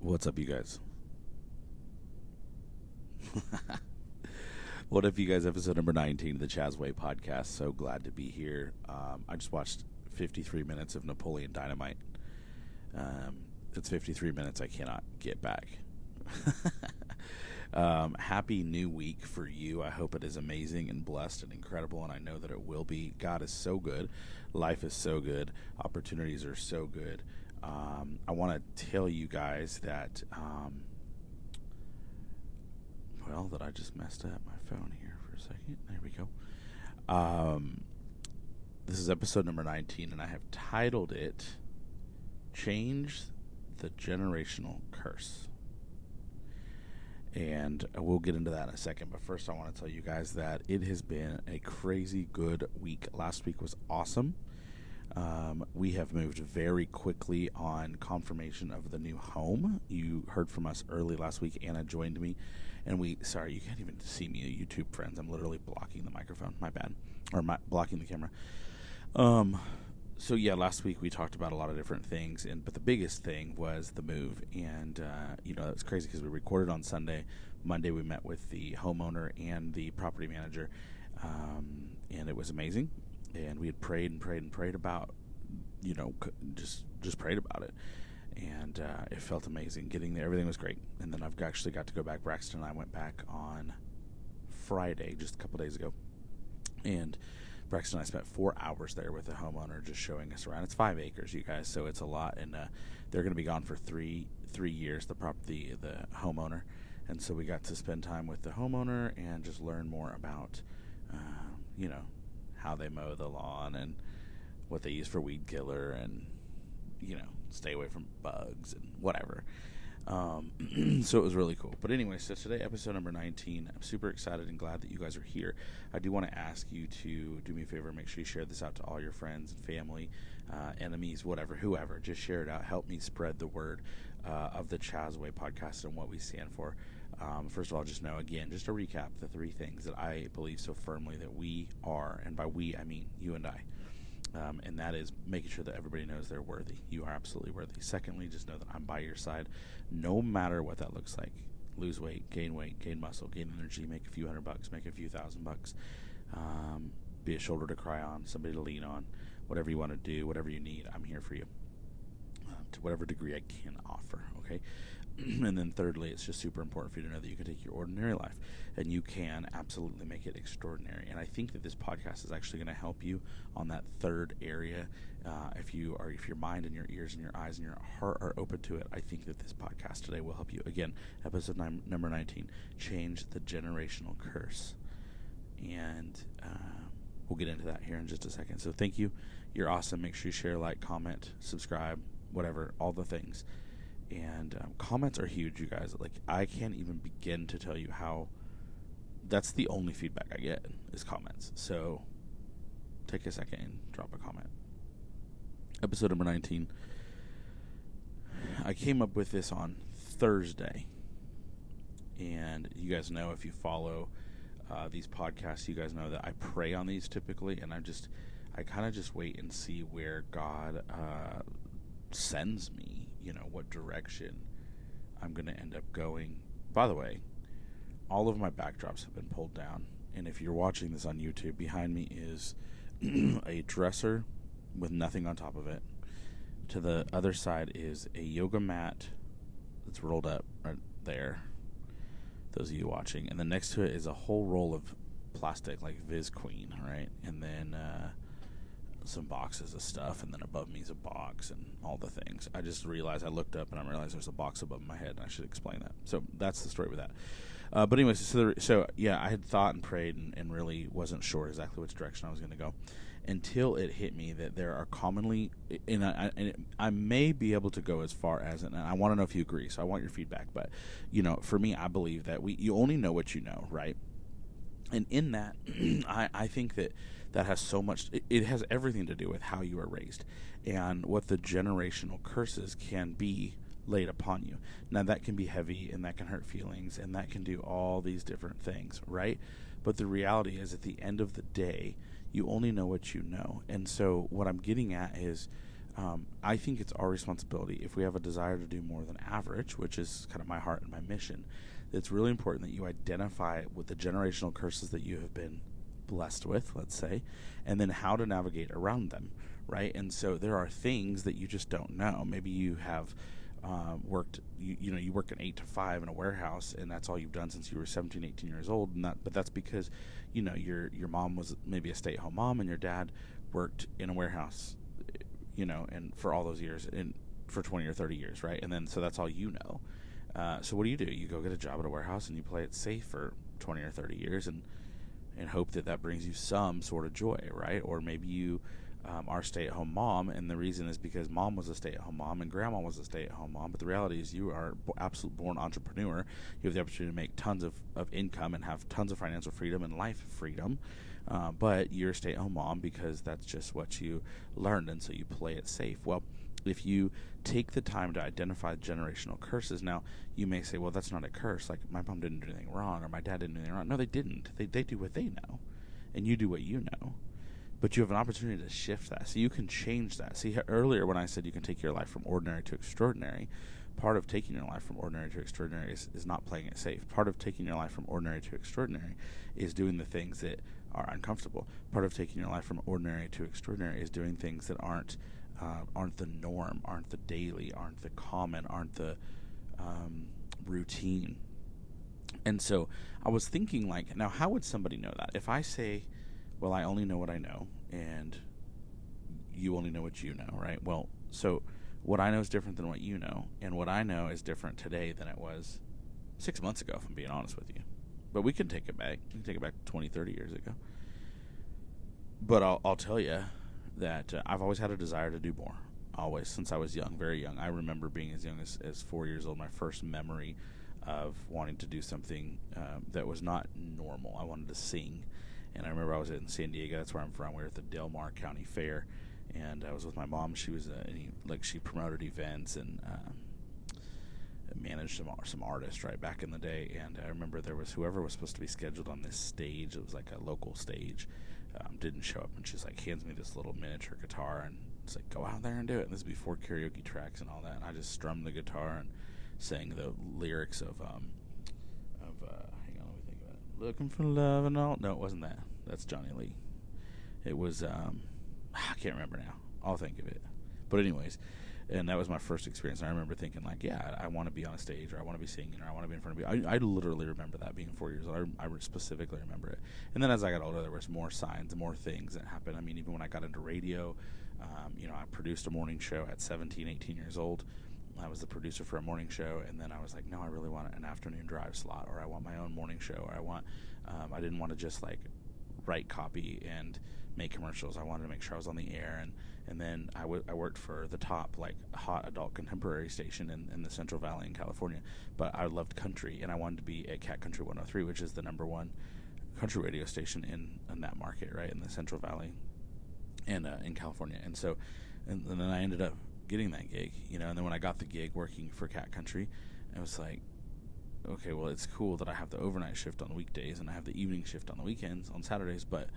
What's up, you guys? What up, you guys? Episode number 19 of the Chazway podcast. So glad to be here. I just watched 53 minutes of Napoleon Dynamite. It's 53 minutes I cannot get back. Happy new week for you. I hope it is amazing and blessed and incredible, and I know that it will be. God is so good. Life is so good. Opportunities are so good. I want to tell you guys that, that I just messed up my phone here for a second. There we go. This is episode number 19, and I have titled it, Change the Generational Curse. And we'll get into that in a second. But first, I want to tell you guys that it has been a crazy good week. Last week was awesome. We have moved very quickly on confirmation of the new home. You heard from us early last week. Anna joined me. And sorry, you can't even see me, YouTube friends. I'm literally blocking the microphone. My bad. Or blocking the camera. So yeah, last week we talked about a lot of different things, but the biggest thing was the move, and it was crazy because we recorded on Sunday. Monday we met with the homeowner and the property manager, and it was amazing. And we had prayed and prayed and prayed about, just prayed about it, and it felt amazing getting there. Everything was great, and then I've actually got to go back. Braxton and I went back on Friday, just a couple days ago, and Braxton and I spent 4 hours there with the homeowner just showing us around. It's 5 acres, you guys, so it's a lot. And they're going to be gone for three years, the homeowner. And so we got to spend time with the homeowner and just learn more about, how they mow the lawn and what they use for weed killer and, stay away from bugs and whatever. So it was really cool. But anyway, so today, episode number 19, I'm super excited and glad that you guys are here. I do want to ask you to do me a favor, make sure you share this out to all your friends and family, enemies, whoever. Just share it out. Help me spread the word of the Chazway podcast and what we stand for. First of all, just know, again, just to recap, the three things that I believe so firmly that we are, and by we, I mean you and I. And that is making sure that everybody knows they're worthy. You are absolutely worthy. Secondly, just know that I'm by your side, no matter what that looks like. Lose weight, gain muscle, gain energy, make a few $100, make a few $1,000. Be a shoulder to cry on, somebody to lean on, whatever you want to do, whatever you need, I'm here for you. To whatever degree I can offer, okay? And then thirdly, it's just super important for you to know that you can take your ordinary life and you can absolutely make it extraordinary. And I think that this podcast is actually going to help you on that third area. If your mind and your ears and your eyes and your heart are open to it, I think that this podcast today will help you. Again, episode number 19, Change the Generational Curse. And we'll get into that here in just a second. So thank you. You're awesome. Make sure you share, like, comment, subscribe, whatever, all the things. And comments are huge, you guys. Like, I can't even begin to tell you how that's the only feedback I get is comments. So take a second and drop a comment. Episode number 19. I came up with this on Thursday. And you guys know, if you follow these podcasts, you guys know that I pray on these typically. And I kind of just wait and see where God sends me. What direction I'm going to end up going. By the way, all of my backdrops have been pulled down. And if you're watching this on YouTube, behind me is a dresser with nothing on top of it. To the other side is a yoga mat that's rolled up right there. Those of you watching. And then next to it is a whole roll of plastic, like Viz Queen, right? And then some boxes of stuff, and then above me is a box and all the things. I just realized, I looked up and I realized there's a box above my head, and I should explain that. So that's the story with that. But anyways, so yeah, I had thought and prayed and really wasn't sure exactly which direction I was going to go until it hit me that there are commonly, and I may be able to go as far as, and I want to know if you agree, so I want your feedback. But, for me, I believe that you only know what you know, right? And in that, I think that has so much, it has everything to do with how you are raised and what the generational curses can be laid upon you. Now, that can be heavy, and that can hurt feelings, and that can do all these different things, right? But the reality is, at the end of the day, you only know what you know. And so what I'm getting at is I think it's our responsibility, if we have a desire to do more than average, which is kind of my heart and my mission, it's really important that you identify with the generational curses that you have been blessed with, let's say, and then how to navigate around them, right? And so there are things that you just don't know. Maybe you have worked, you work an 8 to 5 in a warehouse, and that's all you've done since you were 17, 18 years old. But that's because, your mom was maybe a stay-at-home mom, and your dad worked in a warehouse, and for all those years, and for 20 or 30 years, right? And then so that's all you know. So what do? You go get a job at a warehouse, and you play it safe for 20 or 30 years, and hope that brings you some sort of joy, right? Or maybe you are a stay-at-home mom, and the reason is because mom was a stay-at-home mom and grandma was a stay-at-home mom, but the reality is you are absolute born entrepreneur. You have the opportunity to make tons of income and have tons of financial freedom and life freedom, but you're a stay-at-home mom because that's just what you learned, and so you play it safe. Well, if you take the time to identify generational curses, now you may say, well, that's not a curse. Like, my mom didn't do anything wrong, or my dad didn't do anything wrong. No, they didn't. They do what they know, and you do what you know. But you have an opportunity to shift that, so you can change that. See, earlier when I said you can take your life from ordinary to extraordinary, part of taking your life from ordinary to extraordinary is not playing it safe. Part of taking your life from ordinary to extraordinary is doing the things that are uncomfortable. Part of taking your life from ordinary to extraordinary is doing things that aren't the norm, aren't the daily, aren't the common, aren't the routine. And so I was thinking, like, now how would somebody know that? If I say, well, I only know what I know, and you only know what you know, right? Well, so what I know is different than what you know, and what I know is different today than it was 6 months ago, if I'm being honest with you. But we can take it back. We can take it back 20, 30 years ago. But I'll tell you that I've always had a desire to do more, always, since I was young, very young. I remember being as young as 4 years old, my first memory of wanting to do something that was not normal. I wanted to sing. And I remember I was in San Diego. That's where I'm from. We were at the Del Mar County Fair, and I was with my mom. She was she promoted events and managed some artists right back in the day. And I remember there was whoever was supposed to be scheduled on this stage. It was like a local stage. Didn't show up, and she's like hands me this little miniature guitar, and it's like, go out there and do it. And this is before karaoke tracks and all that. And I just strummed the guitar and sang the lyrics of looking for love and all. No, it wasn't that. That's Johnny Lee. It was, I can't remember now. I'll think of it. But anyways, and that was my first experience. And I remember thinking, like, yeah, I want to be on a stage, or I want to be singing, or I want to be in front of people. I literally remember that being 4 years old. I specifically remember it. And then as I got older, there was more signs, more things that happened. I mean, even when I got into radio, I produced a morning show at 17, 18 years old. I was the producer for a morning show, and then I was like, no, I really want an afternoon drive slot, or I want my own morning show, or I didn't want to just like write copy and make commercials. I wanted to make sure I was on the air, and then I worked for the top like hot adult contemporary station in the Central Valley in California. But I loved country, and I wanted to be at Cat Country 103, which is the number one country radio station in that market, right, in the Central Valley and in California. And so, and then I ended up getting that gig, and then when I got the gig working for Cat Country, I was like, okay, well, it's cool that I have the overnight shift on weekdays and I have the evening shift on the weekends, on Saturdays, but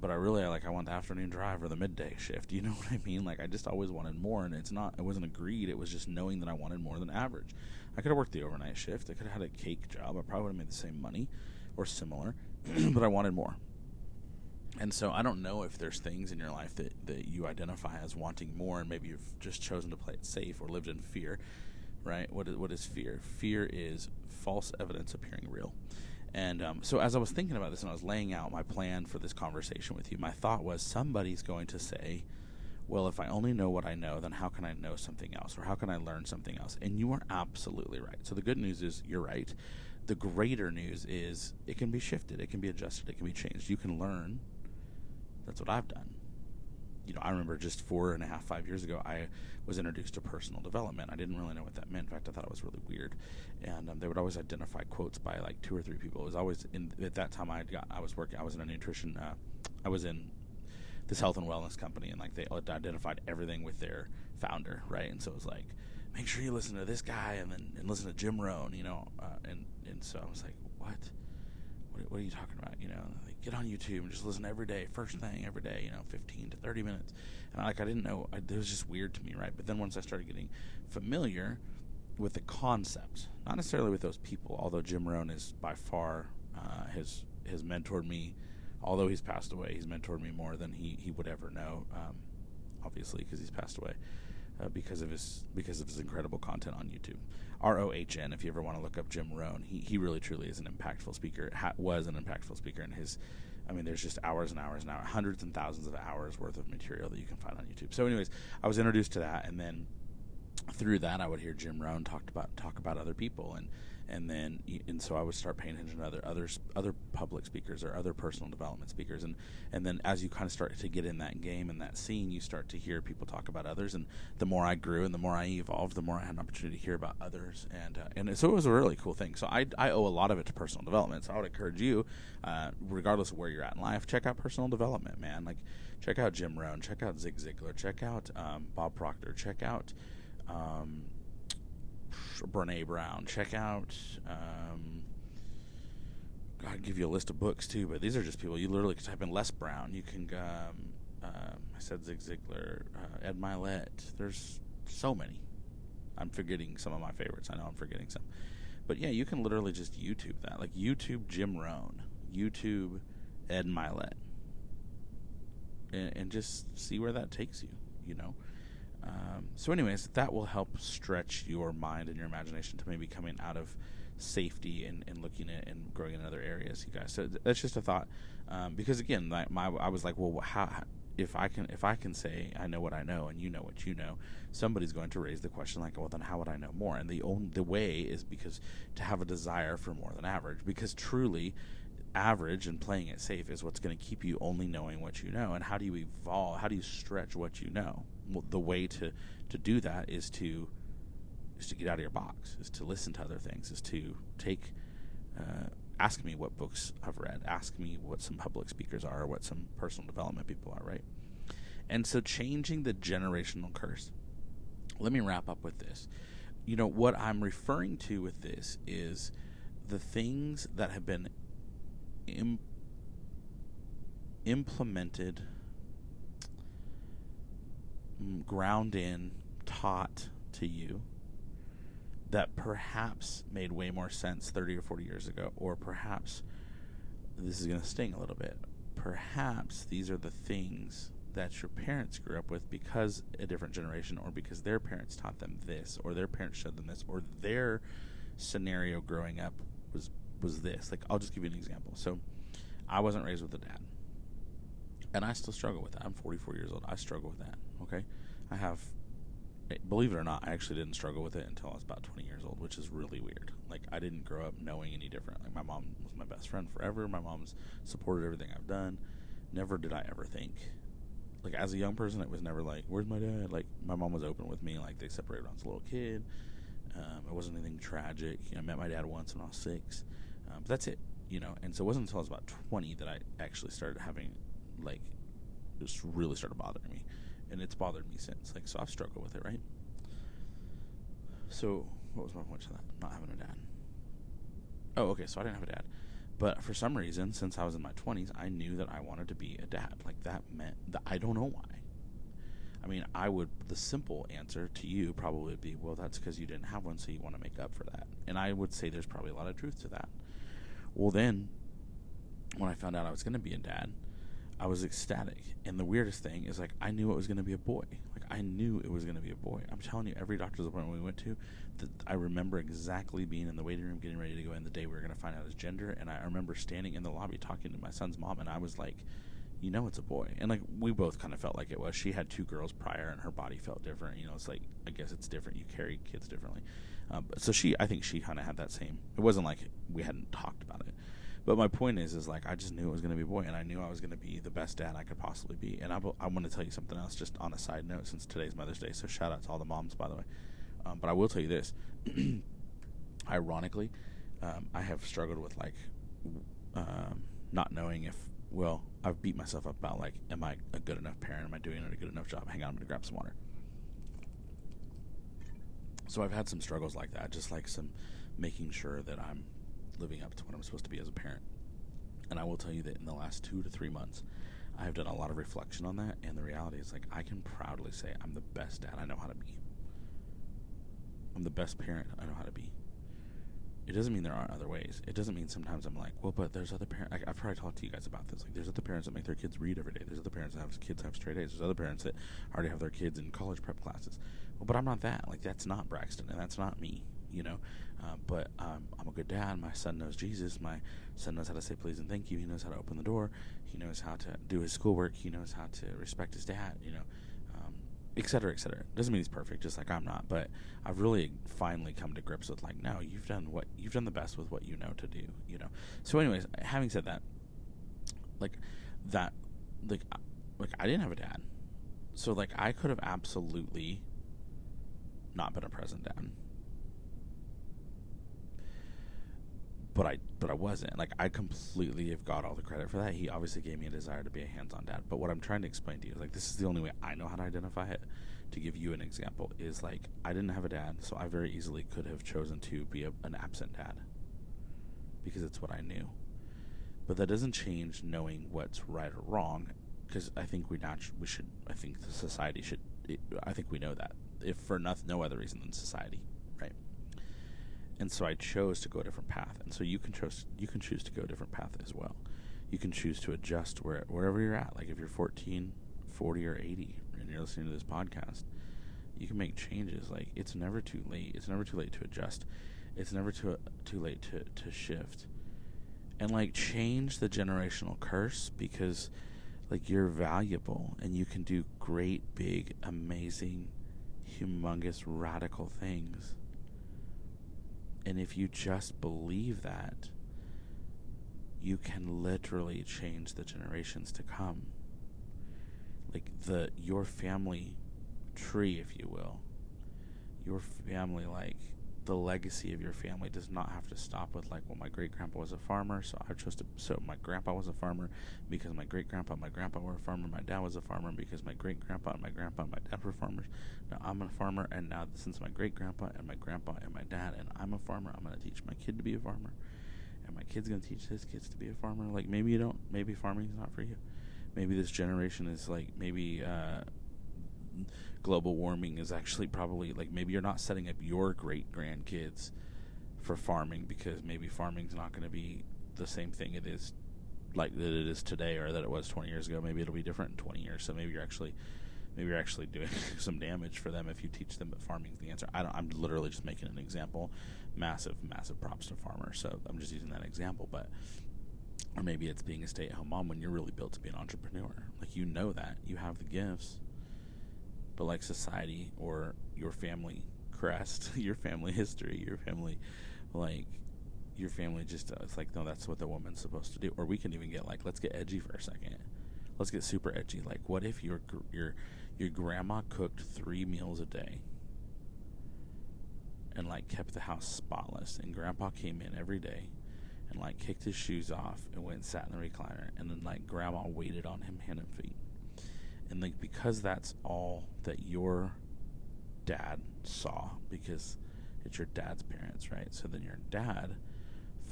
I really I want the afternoon drive or the midday shift. You know what I mean? Like, I just always wanted more, and it wasn't a greed. It was just knowing that I wanted more than average. I could have worked the overnight shift. I could have had a cake job. I probably would have made the same money or similar, but I wanted more. And so I don't know if there's things in your life that you identify as wanting more, and maybe you've just chosen to play it safe or lived in fear, right? What is fear? Fear is false evidence appearing real. And so as I was thinking about this and I was laying out my plan for this conversation with you, my thought was, somebody's going to say, well, if I only know what I know, then how can I know something else? Or how can I learn something else? And you are absolutely right. So the good news is you're right. The greater news is it can be shifted. It can be adjusted. It can be changed. You can learn. That's what I've done. I remember just 4.5, 5 years ago, I was introduced to personal development. I didn't really know what that meant. In fact, I thought it was really weird. And they would always identify quotes by like 2 or 3 people. It was always at that time I was in a nutrition. I was in this health and wellness company, and like they identified everything with their founder, right? And so it was like, make sure you listen to this guy, and listen to Jim Rohn, and so I was like, what what are you talking about? Like, get on YouTube and just listen every day, first thing every day, 15 to 30 minutes. And I didn't know, it was just weird to me, right? But then once I started getting familiar with the concept, not necessarily with those people, although Jim Rohn is by far has mentored me. Although he's passed away, he's mentored me more than he would ever know, obviously, because he's passed away. Because of his incredible content on YouTube. ROHN, if you ever want to look up Jim Rohn, he really truly is an impactful speaker. Was an impactful speaker, and there's just hours and hours and hours, hundreds and thousands of hours worth of material that you can find on YouTube. So, anyways, I was introduced to that, and then through that, I would hear Jim Rohn talk about other people, and so I would start paying attention to other public speakers or other personal development speakers, and then as you kind of start to get in that game and that scene, you start to hear people talk about others, and the more I grew and the more I evolved, the more I had an opportunity to hear about others, and so it was a really cool thing. So I owe a lot of it to personal development. So I would encourage you, regardless of where you're at in life, check out personal development, man. Like, check out Jim Rohn, check out Zig Ziglar, check out Bob Proctor, check out Brene Brown, check out I'd give you a list of books too, but these are just people. You literally can type in Les Brown. You can I said Zig Ziglar, Ed Milet. There's so many. I'm forgetting some of my favorites. I know I'm forgetting some, but yeah, you can literally just YouTube that, like YouTube Jim Rohn, YouTube Ed Milet, and just see where that takes you. So anyways, that will help stretch your mind and your imagination to maybe coming out of safety and looking at and growing in other areas, you guys. So that's just a thought, because again, I was like, well, how if I can say I know what I know and you know what you know, somebody's going to raise the question like, well, then how would I know more? And the way is because to have a desire for more than average, because truly average and playing it safe is what's going to keep you only knowing what you know. And how do you evolve? How do you stretch what you know? Well, the way to do that is to get out of your box, is to listen to other things, is to take ask me what books I've read, ask me what some public speakers are, or what some personal development people are, right? And so changing the generational curse. Let me wrap up with this. What I'm referring to with this is the things that have been implemented, ground in, taught to you, that perhaps made way more sense 30 or 40 years ago, or perhaps, this is going to sting a little bit, perhaps these are the things that your parents grew up with because a different generation, or because their parents taught them this, or their parents showed them this, or their scenario growing up was this. Like, I'll just give you an example. So I wasn't raised with a dad, and I still struggle with that. I'm 44 years old. I struggle with that. Okay, I have, believe it or not, I actually didn't struggle with it until I was about 20 years old, which is really weird. Like, I didn't grow up knowing any different. Like, my mom was my best friend forever. My mom's supported everything I've done. Never did I ever think, like, as a young person, it was never like, where's my dad? Like, my mom was open with me. Like, they separated when I was a little kid. It wasn't anything tragic. I met my dad once when I was 6. But that's it, And so it wasn't until I was about 20 that I actually started having, like, just really started bothering me. And it's bothered me since. Like, so I've struggled with it, right? So what was my point to that? Not having a dad. Oh, okay, so I didn't have a dad. But for some reason, since I was in my 20s, I knew that I wanted to be a dad. Like, that meant that I don't know why. I mean, the simple answer to you probably would be, well, that's because you didn't have one, so you want to make up for that. And I would say there's probably a lot of truth to that. Well, then, when I found out I was going to be a dad, I was ecstatic. And the weirdest thing is, like, I knew it was going to be a boy. Like, I knew it was going to be a boy. I'm telling you, every doctor's appointment we went to, that I remember exactly being in the waiting room, getting ready to go in the day we were going to find out his gender. And I remember standing in the lobby talking to my son's mom, and I was like, it's a boy. And, like, we both kind of felt like it was. She had 2 girls prior, and her body felt different. It's like, I guess it's different. You carry kids differently. So I think she kind of had that same. It wasn't like we hadn't talked about it. But my point is like, I just knew it was going to be a boy, and I knew I was going to be the best dad I could possibly be. And I want to tell you something else, just on a side note, since today's Mother's Day. So shout out to all the moms, by the way. But I will tell you this. Ironically, I have struggled with, like, not knowing if, well, I've beat myself up about, like, am I a good enough parent? Am I doing a good enough job? Hang on, I'm going to grab some water. So I've had some struggles like that, just like some making sure that I'm living up to what I'm supposed to be as a parent. And I will tell you that in the last 2 to 3 months, I have done a lot of reflection on that, and the reality is, like, I can proudly say I'm the best dad I know how to be. I'm the best parent I know how to be. It doesn't mean there aren't other ways. It doesn't mean sometimes I'm like, well, but there's other parents. I've probably talked to you guys about this. Like, there's other parents that make their kids read every day. There's other parents that have kids have straight A's. There's other parents that already have their kids in college prep classes. Well, but I'm not that. Like, that's not Braxton, and that's not me, you know. But I'm a good dad. My son knows Jesus. My son knows how to say please and thank you. He knows how to open the door. He knows how to do his schoolwork. He knows how to respect his dad, you know. Et cetera, et cetera. Doesn't mean he's perfect, just like I'm not. But I've really finally come to grips with, like, no, you've done the best with what you know to do, you know. So, anyways, having said that, I didn't have a dad, so, like, I could have absolutely not been a present dad. But I wasn't. Like, I completely have got all the credit for that. He obviously gave me a desire to be a hands-on dad. But what I'm trying to explain to you is, like, this is the only way I know how to identify it. To give you an example is, like, I didn't have a dad, so I very easily could have chosen to be an absent dad because it's what I knew. But that doesn't change knowing what's right or wrong, because I think I think the society should. I think we know that, if for no other reason than society, right? And so I chose to go a different path. And so you can choose to go a different path as well. You can choose to adjust wherever you're at. Like, if you're 14, 40, or 80, and you're listening to this podcast, you can make changes. Like, it's never too late. It's never too late to adjust. It's never too late to shift. And, like, change the generational curse, because, like, you're valuable and you can do great, big, amazing, humongous, radical things. And if you just believe that, you can literally change the generations to come. Like, your family tree, if you will. Your family, like, the legacy of your family does not have to stop with, like, well, my great-grandpa was a farmer, so my grandpa was a farmer because my great-grandpa and my grandpa were a farmer, my dad was a farmer because my great-grandpa and my grandpa and my dad were farmers. Now I'm a farmer, and now since my great-grandpa and my grandpa and my dad and I'm a farmer, I'm going to teach my kid to be a farmer, and my kid's going to teach his kids to be a farmer. Like, maybe farming's not for you. Maybe this generation is, like, global warming is actually probably, like, maybe you're not setting up your great-grandkids for farming, because maybe farming's not going to be the same thing it is today, or that it was 20 years ago. Maybe it'll be different in 20 years. So maybe you're actually doing some damage for them if you teach them that farming's the answer. I'm literally just making an example. Massive props to farmers. So I'm just using that example. Or maybe it's being a stay-at-home mom when you're really built to be an entrepreneur. Like, you know that. You have the gifts. But, like, society or your family crest, your family history, your family just, it's like, no, that's what the woman's supposed to do. Or we can even get, like, let's get edgy for a second. Let's get super edgy. Like, what if your grandma cooked 3 meals a day and, like, kept the house spotless, and grandpa came in every day and, like, kicked his shoes off and went and sat in the recliner, and then, like, grandma waited on him hand and feet. And, like, because that's all that your dad saw, because it's your dad's parents, right? So then your dad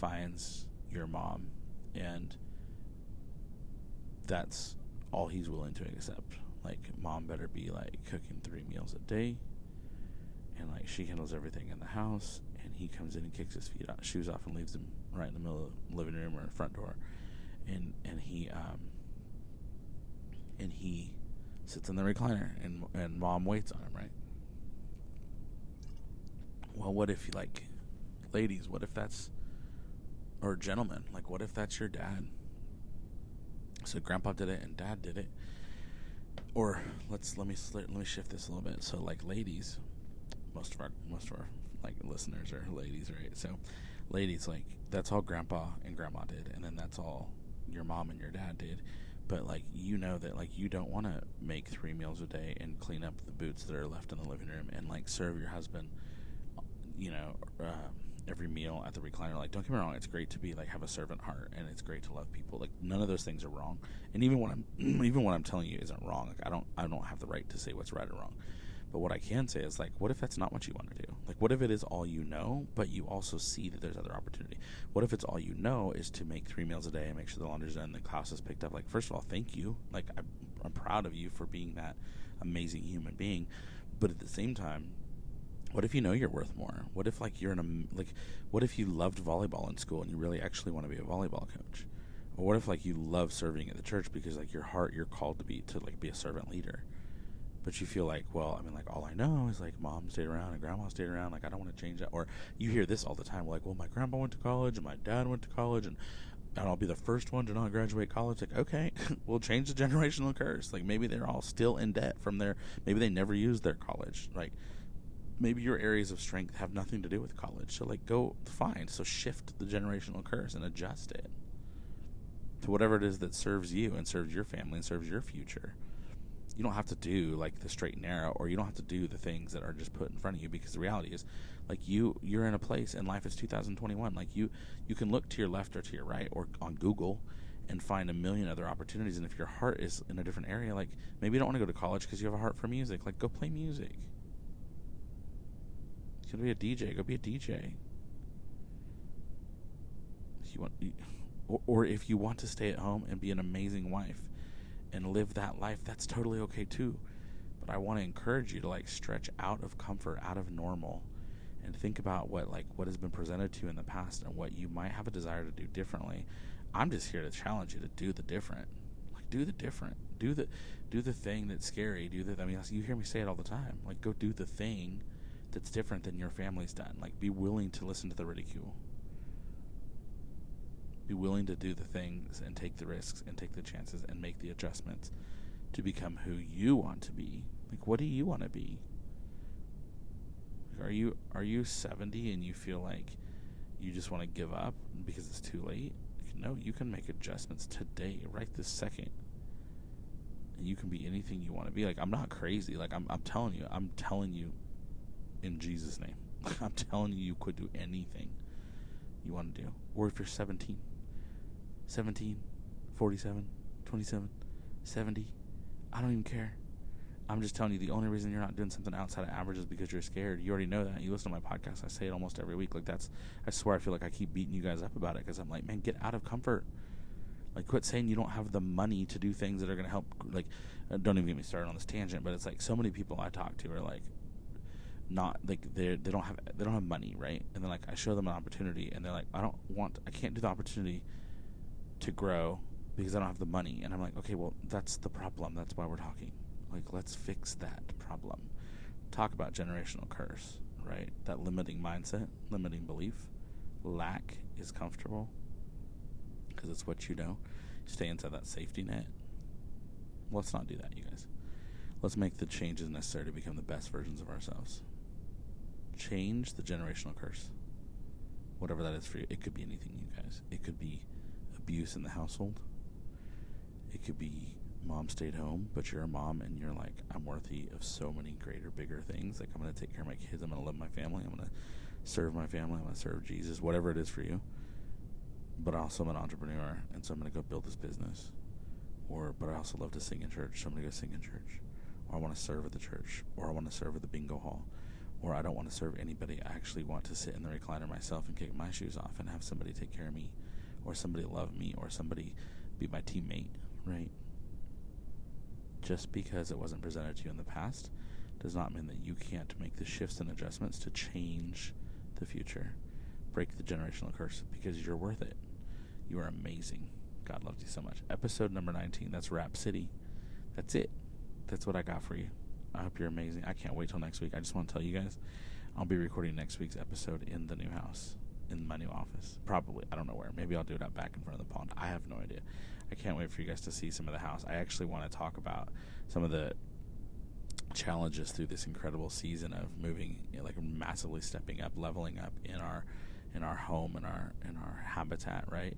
finds your mom, and that's all he's willing to accept. Like, mom better be, like, cooking 3 meals a day, and, like, she handles everything in the house, and he comes in and kicks his shoes off and leaves them right in the middle of the living room or the front door, and he sits in the recliner, and mom waits on him, right? Well, what if, like, ladies, what if that's, or gentlemen, like, what if that's your dad? So grandpa did it and dad did it. Or let me shift this a little bit. So, like, ladies, most of our like listeners are ladies, right? So ladies, like, that's all grandpa and grandma did, and then that's all your mom and your dad did. But, like, you know that, like, you don't want to make 3 meals a day and clean up the boots that are left in the living room and, like, serve your husband, you know, every meal at the recliner. Like, don't get me wrong, it's great to be, like, have a servant heart, and it's great to love people. Like, none of those things are wrong. And even what I'm telling you isn't wrong. Like, I don't have the right to say what's right or wrong. But what I can say is, like, what if that's not what you want to do? Like, what if it is all you know, but you also see that there's other opportunity? What if it's all you know is to make 3 meals a day and make sure the laundry's done and the house is picked up? Like, first of all, thank you. Like, I'm proud of you for being that amazing human being. But at the same time, what if you know you're worth more? What if, like, what if you loved volleyball in school and you really actually want to be a volleyball coach? Or what if, like, you love serving at the church because, like, your heart, you're called to be a servant leader? But you feel like, well, I mean, like, all I know is, like, mom stayed around and grandma stayed around. Like, I don't want to change that. Or you hear this all the time, like, well, my grandpa went to college and my dad went to college and I'll be the first one to not graduate college. Like, okay, we'll change the generational curse. Like, maybe they're all still in debt from maybe they never used their college. Like, maybe your areas of strength have nothing to do with college. So, like, go, fine. So shift the generational curse and adjust it to whatever it is that serves you and serves your family and serves your future. You don't have to do, like, the straight and narrow, or you don't have to do the things that are just put in front of you, because the reality is, like, you're in a place in life. It's 2021. Like, you can look to your left or to your right or on Google and find a million other opportunities. And if your heart is in a different area, like, maybe you don't want to go to college because you have a heart for music. Like, go play music. You want to be a DJ, go be a DJ. If you want, or if you want to stay at home and be an amazing wife and live that life, that's totally okay too. But I want to encourage you to, like, stretch out of comfort, out of normal, and think about what has been presented to you in the past and what you might have a desire to do differently. I'm just here to challenge you to do the different. Like, do the different. Do the thing that's scary. You hear me say it all the time. Like, go do the thing that's different than your family's done. Like, be willing to listen to the ridicule. Be willing to do the things and take the risks and take the chances and make the adjustments to become who you want to be. Like, what do you want to be? Are you 70 and you feel like you just want to give up because it's too late? No, you can make adjustments today, right this second. And you can be anything you want to be. Like, I'm not crazy. Like, I'm telling you in Jesus' name. I'm telling you could do anything you want to do. Or if you're 17, 47, 27, 70, I don't even care. I'm just telling you, the only reason you're not doing something outside of average is because you're scared. You already know that. You listen to my podcast. I say it almost every week. Like, I swear I feel like I keep beating you guys up about it, because I'm like, man, get out of comfort. Like, quit saying you don't have the money to do things that are going to help. Like, don't even get me started on this tangent, but it's like, so many people I talk to are like, not like they don't have money, right? And then, like, I show them an opportunity and they're like, I can't do the opportunity to grow because I don't have the money. And I'm like, okay, well, that's the problem. That's why we're talking. Like, let's fix that problem. Talk about generational curse, right? That limiting mindset, limiting belief. Lack is comfortable because it's what you know. Stay inside that safety net. Let's not do that, you guys. Let's make the changes necessary to become the best versions of ourselves. Change the generational curse. Whatever that is for you. It could be anything, you guys. It could be abuse in the household. It could be mom stayed home, but you're a mom and you're like, I'm worthy of so many greater, bigger things. Like, I'm going to take care of my kids. I'm going to love my family. I'm going to serve my family. I'm going to serve Jesus, whatever it is for you. But also I'm an entrepreneur, and so I'm going to go build this business. But I also love to sing in church, so I'm going to go sing in church. Or I want to serve at the church. Or I want to serve at the bingo hall. Or I don't want to serve anybody. I actually want to sit in the recliner myself and kick my shoes off and have somebody take care of me. Or somebody love me. Or somebody be my teammate, right? Just because it wasn't presented to you in the past does not mean that you can't make the shifts and adjustments to change the future. Break the generational curse, because you're worth it. You are amazing. God loves you so much. Episode number 19. That's Rap City. That's it. That's what I got for you. I hope you're amazing. I can't wait till next week. I just want to tell you guys, I'll be recording next week's episode in the new house, in my new office. Probably. I don't know where. Maybe I'll do it out back in front of the pond. I have no idea. I can't wait for you guys to see some of the house. I actually want to talk about some of the challenges through this incredible season of moving, like massively stepping up, leveling up in our home, in our habitat, right?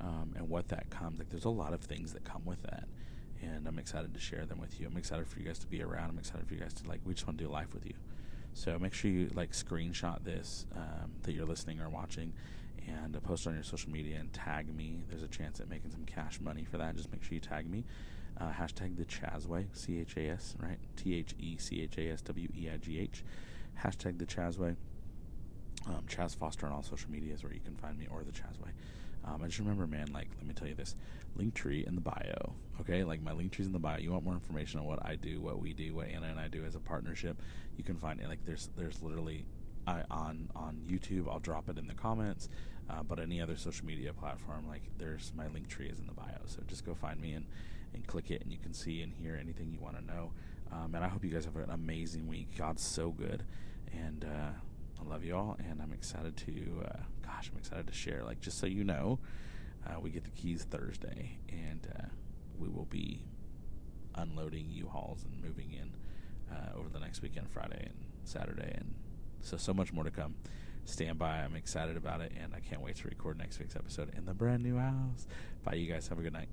And what that comes. Like, there's a lot of things that come with that. And I'm excited to share them with you. I'm excited for you guys to be around. I'm excited for you guys to, like, we just want to do life with you. So make sure you, like, screenshot this that you're listening or watching, and post on your social media and tag me. There's a chance at making some cash money for that. Just make sure you tag me. Hashtag the Chazway, CHAS, right? THECHASWEIGH. Hashtag the Chazway. Chaz Foster on all social media is where you can find me, or the Chazway. I just remember, man, like, let me tell you this. Linktree in the bio, okay? Like, my Linktree's in the bio. You want more information on what I do, what we do, what Anna and I do as a partnership, you can find it. Like, there's literally, on YouTube, I'll drop it in the comments, but any other social media platform, like, there's my Linktree is in the bio. So just go find me and click it, and you can see and hear anything you want to know. And I hope you guys have an amazing week. God's so good. And, I love you all, and I'm excited to, I'm excited to share. Like, just so you know, we get the keys Thursday, and we will be unloading U-Hauls and moving in over the next weekend, Friday and Saturday, and so much more to come. Stand by. I'm excited about it, and I can't wait to record next week's episode in the brand new house. Bye, you guys. Have a good night.